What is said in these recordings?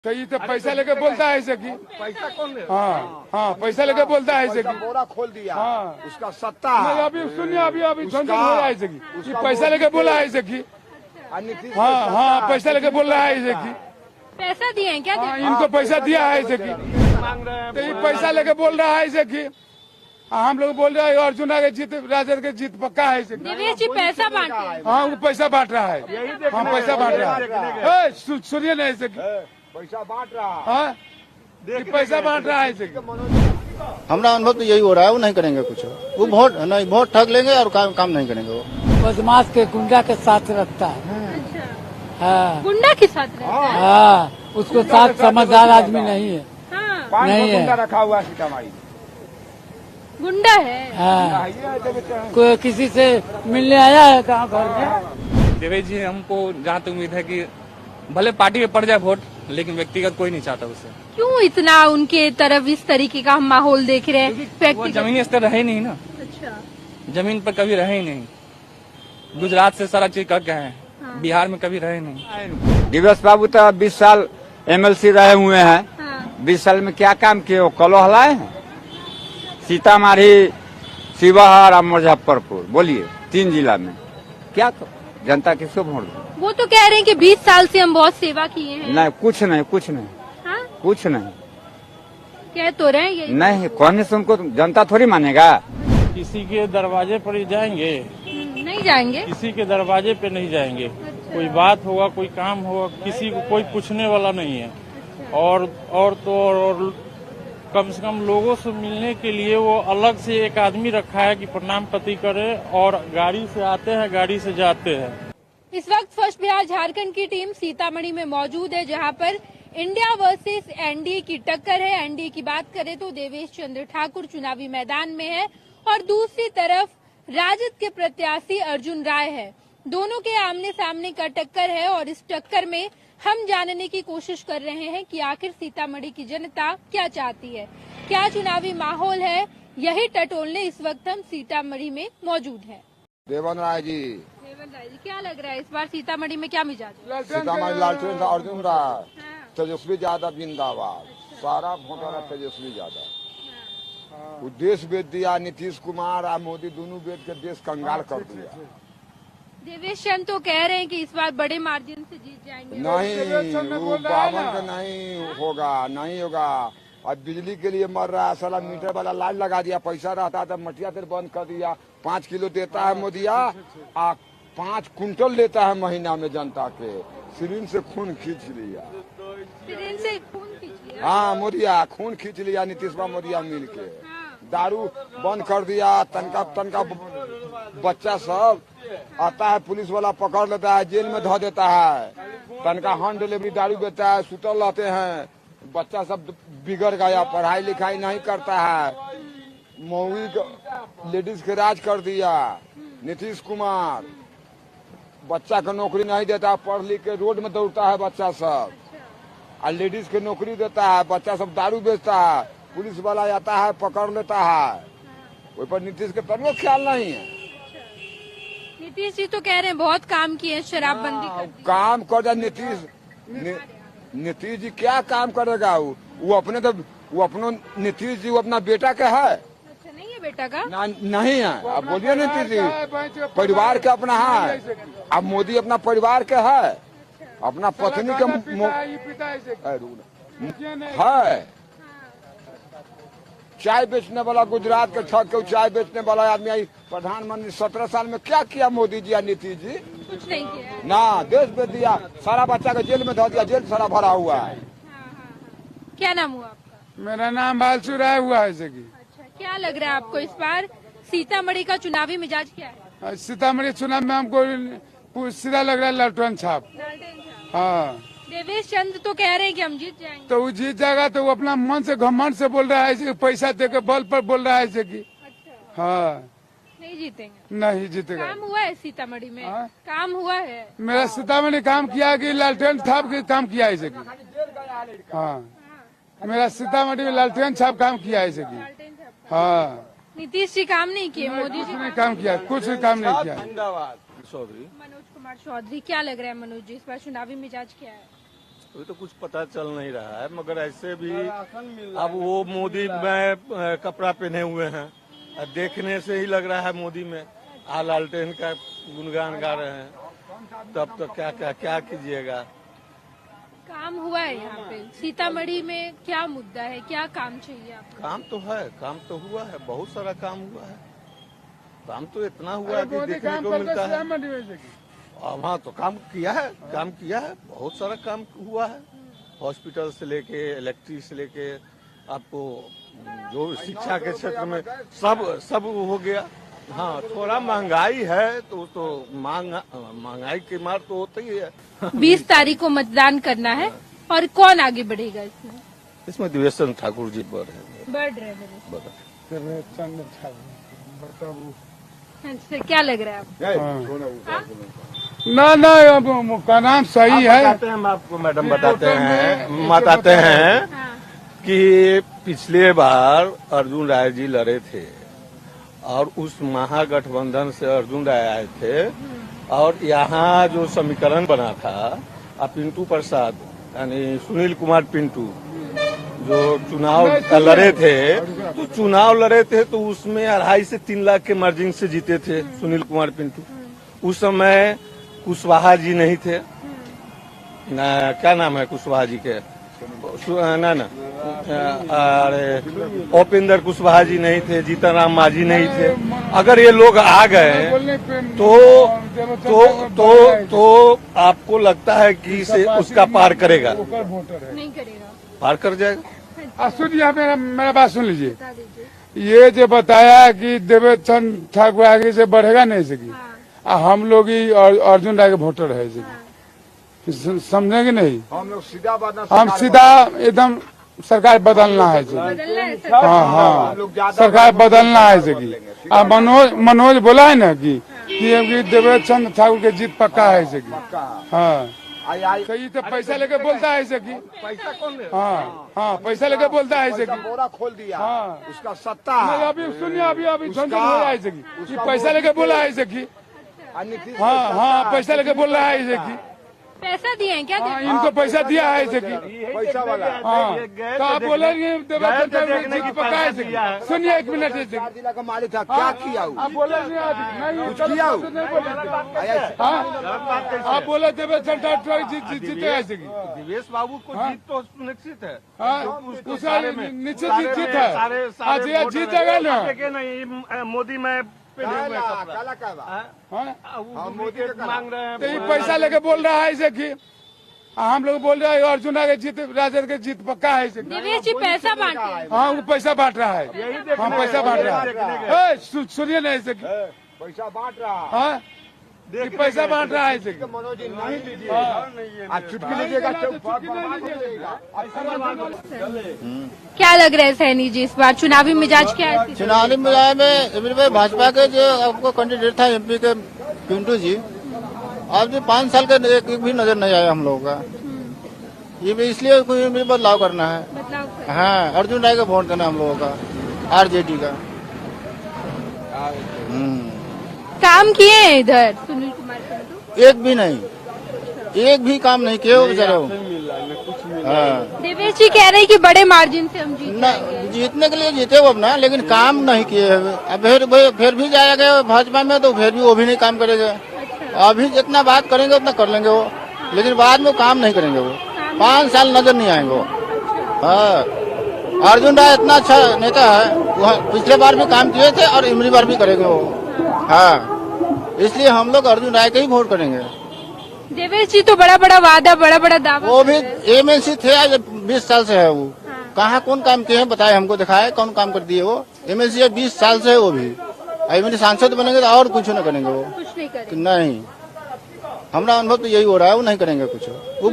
तो ये तो पैसा लेके बोलता है ऐसे की। पैसा कौन ले? हाँ पैसा लेके बोलता है ऐसे की। बोरा खोल दिया। हाँ। उसका सत्ता है। नहीं अभी सुनिए अभी झंझट हो रहा है ऐसे की। ये पैसा लेके बोला है ऐसे की। हाँ पैसा लेके बोल रहा है ऐसे की। पैसा दिए हैं क्या? हाँ इनको पैसा दिया है ऐसे की। तो ये पैसा लेके बोल रहा है ऐसे की। हम लोग बोल रहे हैं अर्जुन के जीत राजद के जीत पक्का है ऐसे की। देवेश जी पैसा बांटे हैं। हाँ वो पैसा बांट रहा है। हाँ पैसा बांट रहा है। सुनिए ना ऐसे की। पैसा बांट रहा है। हाँ पैसा बांट रहा है ऐसे की। हमारा अनुभव तो यही हो रहा है, वो नहीं करेंगे कुछ। वो वोट ठग लेंगे और काम नहीं करेंगे। वो बदमाश के गुंडा के साथ रखता है। हाँ गुंडा के साथ रहता है? हाँ, उसको साथ समझदार आदमी नहीं है। हाँ नहीं है। गुंडा रखा हुआ है सीतामढ़ी। गुंडा है। हाँ कोई किसी से मिलने आया है कहाँ घर में? देवेश जी हमको जहाँ तक उम्मीद है कि भले पार्टी में पड़ जाए वोट, लेकिन व्यक्तिगत कोई नहीं चाहता उसे। क्यों इतना उनके तरफ इस तरीके का हम माहौल देख रहे हैं? वो व्यक्तिगत- जमीनी स्तर रहे नहीं ना। अच्छा जमीन पर कभी रहे ही नहीं। गुजरात से सारा चीज करके हैं, बिहार में कभी रहे नहीं। दिवस बाबू तो 20 साल एमएलसी रहे हुए हैं। हाँ। 20 साल में क्या काम किए? वो कलो हलाए हैं। सीतामढ़ी, शिवहर और मुजफ्फरपुर, बोलिए 3 जिला में क्या जनता किसको वोट दे? वो तो कह रहे हैं कि 20 साल से हम बहुत सेवा किए हैं। नहीं कुछ नहीं हाँ? कुछ नहीं कह तो रहे हैं ये। नहीं कहने से उनको जनता थोड़ी मानेगा। किसी के दरवाजे पर ही जाएंगे, नहीं जाएंगे। किसी के दरवाजे पे नहीं जाएंगे। कोई बात होगा, कोई काम होगा, किसी को कोई पूछने वाला नहीं है। और कम से कम लोगों से मिलने के लिए वो अलग से एक आदमी रखा है कि प्रणाम पति करे, और गाड़ी से आते हैं, गाड़ी से जाते हैं। इस वक्त फर्स्ट बिहार झारखंड की टीम सीतामढ़ी में मौजूद है, जहां पर इंडिया वर्सेस एनडीए की टक्कर है। एनडीए की बात करें तो देवेश चंद्र ठाकुर चुनावी मैदान में है और दूसरी तरफ राजद के प्रत्याशी अर्जुन राय है। दोनों के आमने सामने का टक्कर है और इस टक्कर में हम जानने की कोशिश कर रहे हैं कि आखिर सीतामढ़ी की जनता क्या चाहती है, क्या चुनावी माहौल है। यही टटोलने इस वक्त हम सीतामढ़ी में मौजूद हैं। देवन राय जी, क्या लग रहा है इस बार सीतामढ़ी में क्या मिजाज है? सीतामढ़ी लालटेन था अर्जुन राय, तेजस्वी यादव जिंदाबाद। सारा वोटर है तेजस्वी यादव। वो देश बेच दिया, नीतीश कुमार और मोदी दोनों बेच के देश कंगाल कर दिया। देवेश चंद तो कह रहे हैं कि इस बार बड़े मार्जिन से जीत जाएंगे। नहीं वो 52 का नहीं होगा, नहीं होगा। अब बिजली के लिए मर रहा है साला, मीटर वाला लाइन लगा दिया। पैसा रहता तो मटिया तेल बंद कर दिया। 5 किलो देता है मोदिया, 5 कुंटल लेता है महीना में जनता के। सिरिंज से खून खींच लिया। सिरिंज से खून खींच लिया? हाँ मोदिया खून खींच लिया, नीतीश मोदिया मिल के। दारू बंद कर दिया। तनका बच्चा सब आता है, पुलिस वाला पकड़ लेता है, जेल में धो देता है। तनका होम डिलीवरी दारू बेचता है, सुतल रहते हैं। बच्चा सब बिगड़ गया, पढ़ाई लिखाई नहीं करता है। मौगी लेडीज के राज कर दिया नीतीश कुमार। बच्चा को नौकरी नहीं देता, पढ़ लिख के रोड में दौड़ता है बच्चा सब। और लेडीज के नौकरी देता है, बच्चा सब दारू बेचता है। पुलिस वाला आता है, पकड़ लेता है। वही पर नीतीश के तनिको ख्याल नहीं है। नीतीश जी तो कह रहे हैं बहुत काम किए, शराबबंदी कर दी। काम कर दिया नीतीश जी क्या काम करेगा? वो अपनो नीतीश जी वो अपना बेटा का है। अच्छा नहीं है बेटा का? नहीं है। अब बोलिए नीतीश जी परिवार का अपना है। अब मोदी अपना परिवार के है, अपना पत्नी के है। चाय बेचने वाला गुजरात के ठग के चाय बेचने वाला आदमी आई प्रधानमंत्री। 17 साल में क्या किया मोदी जी या नीतीश जी? कुछ नहीं किया ना, देश बेच दिया। सारा बच्चा को जेल में धो दिया, जेल सारा भरा हुआ है। क्या नाम हुआ आपका? मेरा नाम बालसू राय हुआ है ऐसे की। अच्छा क्या लग रहा है आपको इस बार सीतामढ़ी का चुनावी मिजाज क्या है? सीतामढ़ी चुनाव में हमको सीधा लग रहा है लालटेन छाप। हाँ देवेश चंद तो कह रहे हैं कि हम जीत जाएंगे। तो वो जीत जाएगा तो वो अपना मन से घमंड से बोल रहा है ऐसे, पैसा दे के बल पर बोल रहा है ऐसे की। अच्छा हाँ नहीं जीतेंगे? नहीं जीतेगा। काम हुआ है सीतामढ़ी में? हाँ? काम हुआ है? मेरा सीतामढ़ी काम किया कि लालटेन छाप के काम किया ऐसे की। हाँ मेरा सीतामढ़ी में लालटेन छाप काम किया ऐसे की। हाँ नीतीश जी काम नहीं किए, मोदी जी ने काम किया, कुछ काम नहीं किया। चौधरी मनोज कुमार चौधरी, क्या लग रहा है मनोज जी इस बार चुनावी मिजाज क्या है? अभी तो कुछ पता चल नहीं रहा है, मगर ऐसे भी अब वो मोदी में कपड़ा पहने हुए हैं, देखने से ही लग रहा है मोदी में लालटेन का गुणगान गा रहे हैं। तब तो क्या कीजिएगा। काम हुआ है यहाँ पे सीतामढ़ी में, क्या मुद्दा है, क्या काम चाहिए आपको? काम तो है, काम तो हुआ है, बहुत सारा काम हुआ है। काम तो इतना हुआ है कि देखने को मिलता है। हाँ तो काम किया है, बहुत सारा काम हुआ है। हॉस्पिटल से लेके इलेक्ट्रिक से लेके आपको जो शिक्षा के क्षेत्र में सब हो गया। हाँ थोड़ा महंगाई है तो महंगाई की मार तो होती ही है। 20 तारीख को मतदान करना है और कौन आगे बढ़ेगा इसमें देवेश चंद्र ठाकुर जी बढ़ रहे हैं। क्या लग रहा है आपको? ना का नाम सही है। हम आपको मैडम बताते हैं कि पिछले बार अर्जुन राय जी लड़े थे और उस महागठबंधन से अर्जुन राय आए थे और यहाँ जो समीकरण बना था पिंटू प्रसाद यानी सुनील कुमार पिंटू जो चुनाव लड़े थे तो उसमें 2.5 से 3 लाख के मार्जिन से जीते थे सुनील कुमार पिंटू। उस समय कुशवाहा जी नहीं थे ना, क्या नाम है कुशवाहा जी के, अरे उपेंद्र कुशवाहा जी नहीं थे, जीतन राम मांझी नहीं थे। अगर ये लोग आ गए तो आपको लगता है कि इसे उसका पार करेगा? नहीं करेगा, पार कर जाएगा। सुनिए मेरा बात सुन लीजिए। ये जो बताया कि देवेश चंद्र ठाकुर आगे से बढ़ेगा नहीं सकी, हम लोग ही अर्जुन राय के वोटर है, समझेंगे नहीं। हम सीधा एकदम सरकार बदलना है। हाँ सरकार बदलना है। अब मनोज बोला है ना कि देवेश चंद्र ठाकुर के जीत पक्का है। हाँ सही तो पैसा लेके बोलता है पैसा कौन ले? हाँ पैसा लेके बोलता है। बोरा खोल दिया। हाँ उसका सत्ता है। अभी सुनिए, अभी झंझट हो रहा है। पैसा लेके बोला है। हाँ पैसा लेके बोल रहा है। पैसा दिए हैं क्या? इनको पैसा दिया है। पैसा वाला। हाँ तो आप बोलेंगे पक्का है। सुनिए 1 मिनट। जिला का मालिक था, क्या किया? आप बोले कुछ किया? आप बोले देवेश चंद्र जीते ऐसे। दिवेश बाबू को जीत तो सुनिश्चित है। उसका निश्चित जीत है। आज ये जीत जाएगा ना। मोदी में मांग रहे हैं तो ये पैसा लेके बोल रहा है कि हम लोग बोल रहे हैं अर्जुन के जीत, राजद के जीत पक्का है। देवेश जी पैसा बांटते हैं। हाँ वो पैसा बांट रहा है। हम पैसा बांट रहा है। सुनिए ना ऐसे पैसा बांट रहा है। हाँ पैसा बांट रहा है। मनोज जी नहीं लीजिए, चुटकी लीजिएगा। क्या लग रहा है सैनी जी, इस बार चुनावी मिजाज क्या है? चुनावी मिजाज में भाजपा के जो आपको कैंडिडेट था एमपी के पिंटू जी, आज भी 5 साल के एक भी नजर नहीं आया हम लोगों का। ये भी इसलिए कोई बदलाव करना है। हाँ अर्जुन राय का वोट करना हम लोगों का, आरजेडी का। काम किए हैं इधर सुनील कुमार पिंटू? एक भी नहीं, एक भी काम नहीं किए बेचारे। हाँ देवेश जी कह रहे हैं कि बड़े मार्जिन से हम जीतने के लिए जीते वो अपना, लेकिन काम नहीं किए। अब फिर भी जाएगा भाजपा में तो फिर भी वो भी नहीं काम करेगा। अभी जितना बात करेंगे उतना कर लेंगे वो, लेकिन बाद में काम नहीं करेंगे वो। 5 साल नजर नहीं आएंगे वो। हाँ अर्जुन राय इतना अच्छा नेता है, वो पिछले बार भी काम किए थे और इमली बार भी करेंगे वो। हाँ इसलिए हम लोग अर्जुन राय के ही वोट करेंगे। देवेश जी तो बड़ा वादा, बड़ा दावा। वो भी एमएलसी थे, 20 साल से है वो। कहाँ कौन काम किए हैं बताए, हमको दिखाए कौन काम कर दिए वो। एमएलसी 20 साल से है वो भी। अभी सांसद बनेंगे तो और कुछ न करेंगे वो। कुछ नहीं करेंगे। नहीं, हमारा अनुभव तो यही हो रहा है, वो नहीं करेंगे कुछ। वो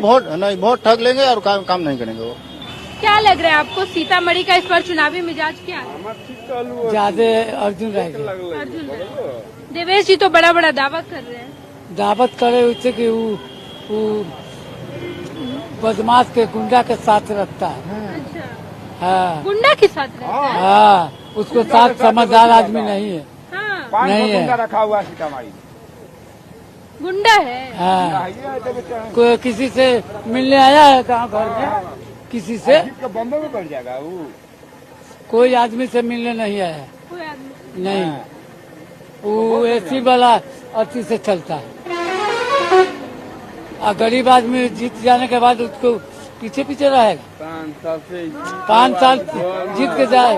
वोट ठग लेंगे और काम नहीं करेंगे वो। क्या लग रहा है आपको सीतामढ़ी का इस बार चुनावी मिजाज क्या है? ज्यादा अर्जुन राय। देवेश जी तो बड़ा दावा कर रहे हैं। दावत करे उससे कि वो बदमाश के गुंडा के साथ रखता है। अच्छा। हाँ गुंडा के साथ रहता है? हाँ उसको साथ समझदार आदमी नहीं है। हाँ नहीं है। रखा हुआ सीतामढ़ी। गुंडा है। हाँ, कोई किसी से मिलने आया है कहाँ घर में, किसी से बम्बे में बढ़ जाएगा वो। कोई आदमी से मिलने नहीं आया है। कोई आदमी नहीं, वो एसी वाला अच्छी से चलता है। और गरीब आदमी जीत जाने के बाद उसको पीछे पीछे रहेगा। 5 साल जीत के जाए।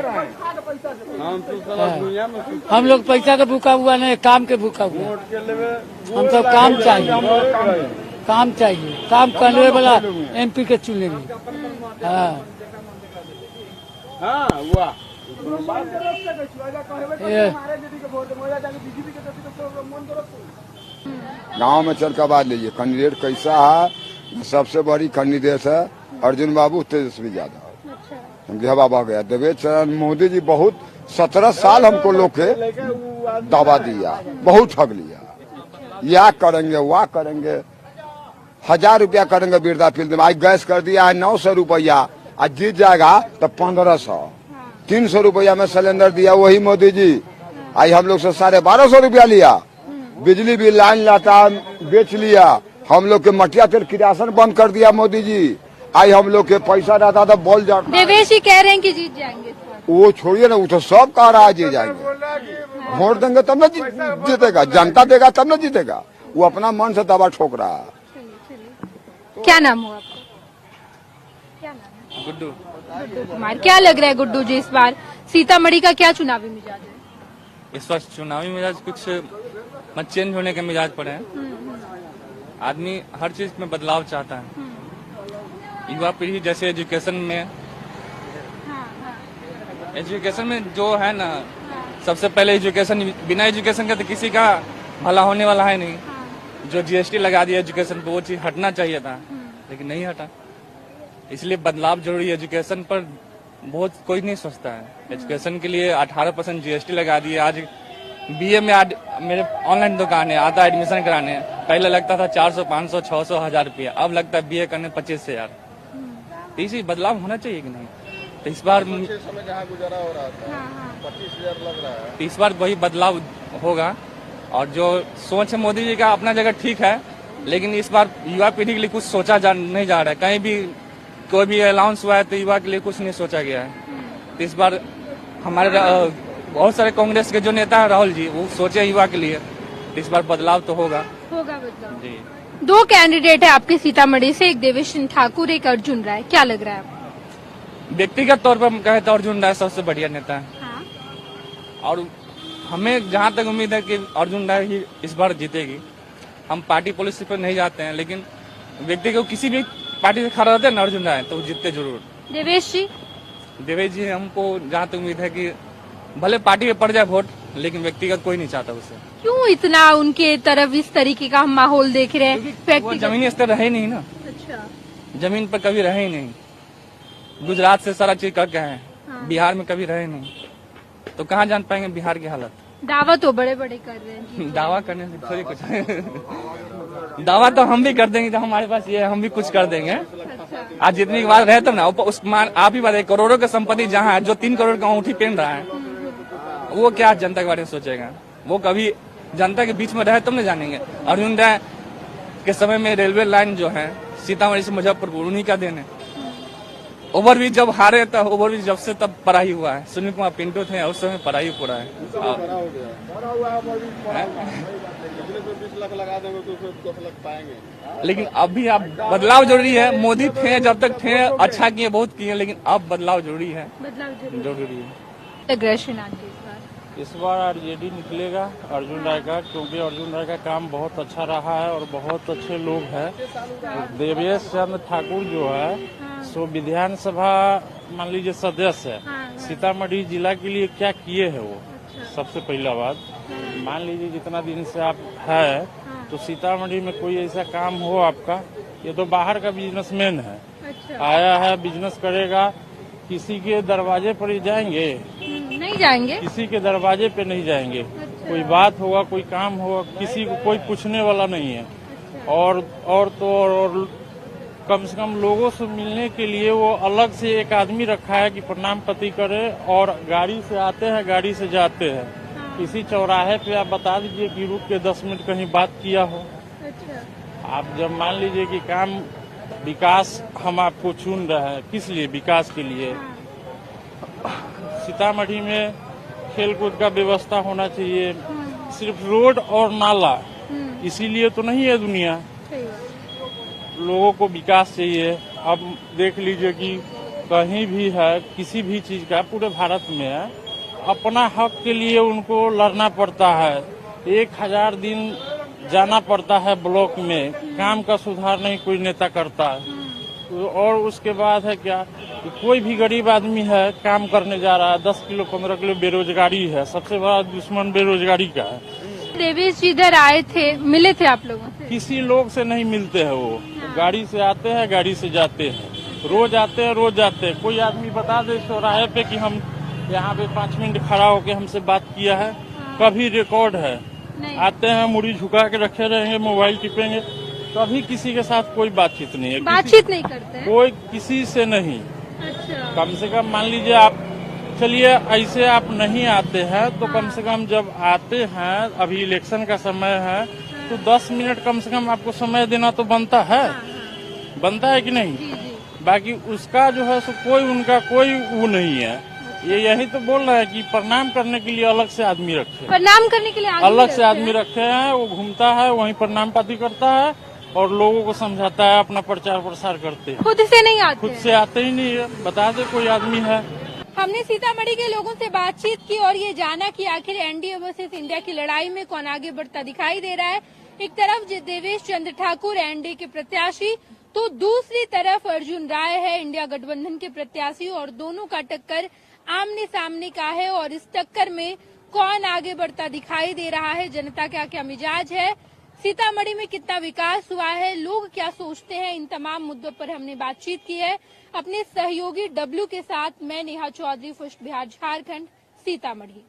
हम लोग पैसा का भूखा हुआ नहीं, काम के भूखा हुआ। हम सब काम चाहिए, काम चाहिए, काम करने वाला MP के चुनेंगे। हाँ, गांव में चल कर बात लीजिए, कैंडिडेट कैसा है। सबसे बड़ी कैंडिडेट है अर्जुन बाबू तेजस्वी यादव। समझे, हवा बह गया। देवेश मोदी जी बहुत 17 साल हमको लोग के दावा दिया, बहुत ठग लिया। या करेंगे वाह करेंगे, 1000 रुपया करेंगे वृद्धा फील्ड में। आज गैस कर दिया है 900 रुपया, आज जीत जाएगा तो 1500। 300 रुपया में सिलेंडर दिया वही मोदी जी। आज हम लोग से 1250 रुपया लिया। बिजली भी लाइन लाता बेच लिया। हम लोग के मटिया तेल किरासन बंद कर दिया मोदी जी। आज हम लोग के पैसा रहता था बोल जाता। देवेश जी कह रहे हैं कि जीत जाएंगे। वो छोड़िए ना, वो तो सब कह रहा है जीत जाएंगे। वोट देंगे तब न जीतेगा, जनता देगा तब न जीतेगा। वो अपना मन से दवा ठोक रहा है। क्या नाम हो आपका? क्या नाम है? गुड्डू कुमार। क्या लग रहा है गुड्डू जी, इस बार सीतामढ़ी का क्या चुनावी मिजाज है? इस वक्त चुनावी मिजाज कुछ चेंज होने के मिजाज पर है। आदमी हर चीज में बदलाव चाहता है। युवा पीढ़ी जैसे एजुकेशन में जो है ना, सबसे पहले एजुकेशन, बिना एजुकेशन के तो किसी का भला होने वाला है नहीं। जो GST लगा दिया एजुकेशन पे, वो चीज हटना चाहिए था, लेकिन नहीं हटा। इसलिए बदलाव जरूरी है। एजुकेशन पर बहुत कोई नहीं सोचता है। एजुकेशन के लिए 18% GST लगा दिए। आज BA में आज मेरे ऑनलाइन दुकान है, आता एडमिशन कराने। पहले लगता था 400, 500, 600, 1000 रुपया, अब लगता है BA करने 25,000। इसी बदलाव होना चाहिए कि नहीं? तो इस बार समय जहाँ गुजारा हो रहा था 25,000 लग रहा है। इस बार वही बदलाव होगा। और जो सोच है मोदी जी का अपना जगह ठीक है, लेकिन इस बार युवा पीढ़ी के लिए कुछ सोचा नहीं जा रहा है। कहीं भी कोई भी अलाउंस हुआ है तो युवा के लिए कुछ नहीं सोचा गया है। तो इस बार हमारे बहुत सारे कांग्रेस के जो नेता है राहुल जी, वो सोचे युवा के लिए। इस बार बदलाव तो होगा बदलाव जी। 2 कैंडिडेट है आपके सीतामढ़ी से, एक देवेश चंद्र ठाकुर, एक अर्जुन राय। क्या लग रहा है आपको? व्यक्तिगत तौर पर हम कहे तो अर्जुन राय सबसे बढ़िया नेता है। हाँ। और हमें जहाँ तक उम्मीद है कि अर्जुन राय ही इस बार जीतेगी। हम पार्टी पॉलिसी पर नहीं जाते हैं, लेकिन व्यक्ति को किसी भी पार्टी से खड़ा रहते हैं ना अर्जुन राय, तो वो जीतते जरूर। देवेश जी हमको जहाँ तक उम्मीद है कि भले पार्टी में पड़ जाए वोट, लेकिन व्यक्तिगत कोई नहीं चाहता उसे। क्यों इतना उनके तरफ इस तरीके का हम माहौल देख रहे हैं? वो जमीनी स्तर रहे नहीं ना। अच्छा। जमीन पर कभी रहे ही नहीं। गुजरात से सारा चीज करके हैं। हाँ। बिहार में कभी रहे नहीं, तो कहाँ जान पाएंगे बिहार की हालत। दावा तो बड़े बड़े कर रहे हैं। दावा करने से थोड़ी कुछ दावा तो हम भी कर देंगे, तो हमारे पास ये है, हम भी कुछ कर देंगे। अच्छा। आज जितनी बात रहे तब ना उस आप ही बताइए, करोड़ों की संपत्ति जहाँ है, जो 3 करोड़ का अंगूठी पहन रहा है, वो क्या जनता के बारे में सोचेगा? वो कभी जनता के बीच में रहे तब न जानेंगे। अर्जुन राय के समय में रेलवे लाइन जो है सीतामढ़ी से मुजफ्फरपुर, उन्हीं का देन है। ओवरब्रिज जब हारे तब, ओवरब्रिज जब से तब पढ़ाई हुआ है। सुनील कुमार पिंटू थे उस समय पढ़ाई पूरा है। 20 लाख लगा देंगे तो 10 लाख पाएंगे। लेकिन अभी आप बदलाव जरूरी है। मोदी थे, जब तक थे अच्छा किए, बहुत किए, लेकिन अब बदलाव जरूरी है। जरूरी है। इस बार RJD निकलेगा अर्जुन राय का, क्योंकि अर्जुन राय का काम बहुत अच्छा रहा है और बहुत अच्छे लोग हैं। देवेश चंद्र ठाकुर जो है सो विधानसभा मान लीजिए सदस्य है। सीतामढ़ी जिला के लिए क्या किए हैं वो? सबसे पहला बात, मान लीजिए जितना दिन से आप है, तो सीतामढ़ी में कोई ऐसा काम हो आपका, ये तो बाहर का बिजनेसमैन है। आया है, बिजनेस करेगा, किसी के दरवाजे पर ही जाएंगे? नहीं जाएंगे। किसी के दरवाजे पे नहीं जाएंगे। कोई बात होगा, कोई काम होगा, किसी को कोई पूछने वाला नहीं है। और कम से कम लोगों से मिलने के लिए वो अलग से एक आदमी रखा है कि प्रणाम पति करे। और गाड़ी से आते हैं, गाड़ी से जाते हैं। किसी चौराहे पे आप बता दीजिए कि रुक के 10 मिनट कहीं बात किया हो, अच्छा। आप जब मान लीजिए कि काम विकास हम आपको चुन रहे हैं, किस लिए? विकास के लिए। सीतामढ़ी में खेलकूद का व्यवस्था होना चाहिए, सिर्फ रोड और नाला, इसीलिए तो नहीं है दुनिया। लोगों को विकास चाहिए। अब देख लीजिए कि कहीं भी है, किसी भी चीज का, पूरे भारत में है, अपना हक के लिए उनको लड़ना पड़ता है। 1000 दिन जाना पड़ता है ब्लॉक में, काम का सुधार नहीं कोई नेता करता है। और उसके बाद है क्या कि कोई भी गरीब आदमी है, काम करने जा रहा है, 10 किलो 15 किलो बेरोजगारी है। सबसे बड़ा दुश्मन बेरोजगारी का है। देवेश जी इधर आए थे, मिले थे आप लोगों से? किसी लोग से नहीं मिलते हैं वो। गाड़ी से आते हैं, गाड़ी से जाते हैं, रोज आते हैं, रोज जाते हैं। कोई आदमी बता दे चौराहे पे कि हम यहाँ पे 5 मिनट खड़ा होके हमसे बात किया है, कभी रिकॉर्ड है? आते हैं, मुड़ी झुका के रखे रहेंगे, मोबाइल टिपेंगे, कभी किसी के साथ कोई बातचीत नहीं है। बातचीत नहीं करते हैं? कोई किसी से नहीं। अच्छा। कम से कम मान लीजिए आप, चलिए ऐसे आप नहीं आते हैं तो कम से कम जब आते हैं, अभी इलेक्शन का समय है, तो 10 मिनट कम से कम आपको समय देना तो बनता है। बनता है कि नहीं? बाकी उसका जो है सो कोई, उनका कोई वो नहीं है। ये यही तो बोल रहा है कि प्रणाम करने के लिए अलग से आदमी रखे, प्रणाम करने के लिए अलग से आदमी रखे हैं। वो घूमता है, वहीं प्रणाम पाती करता है और लोगों को समझाता है, अपना प्रचार प्रसार करते हैं। खुद से नहीं आते? खुद से आते ही नहीं है। बता दे कोई आदमी है। हमने सीतामढ़ी के लोगों से बातचीत की और ये जाना कि आखिर एनडीए वर्सेस इंडिया की लड़ाई में कौन आगे बढ़ता दिखाई दे रहा है। एक तरफ देवेश चंद्र ठाकुर एनडीए के प्रत्याशी, तो दूसरी तरफ अर्जुन राय है इंडिया गठबंधन के प्रत्याशी, और दोनों का टक्कर आमने सामने का है। और इस टक्कर में कौन आगे बढ़ता दिखाई दे रहा है, जनता का क्या मिजाज है, सीतामढ़ी में कितना विकास हुआ है, लोग क्या सोचते हैं, इन तमाम मुद्दों पर हमने बातचीत की है अपने सहयोगी डब्ल्यू के साथ। मैं नेहा चौधरी, फर्स्ट बिहार झारखंड, सीतामढ़ी।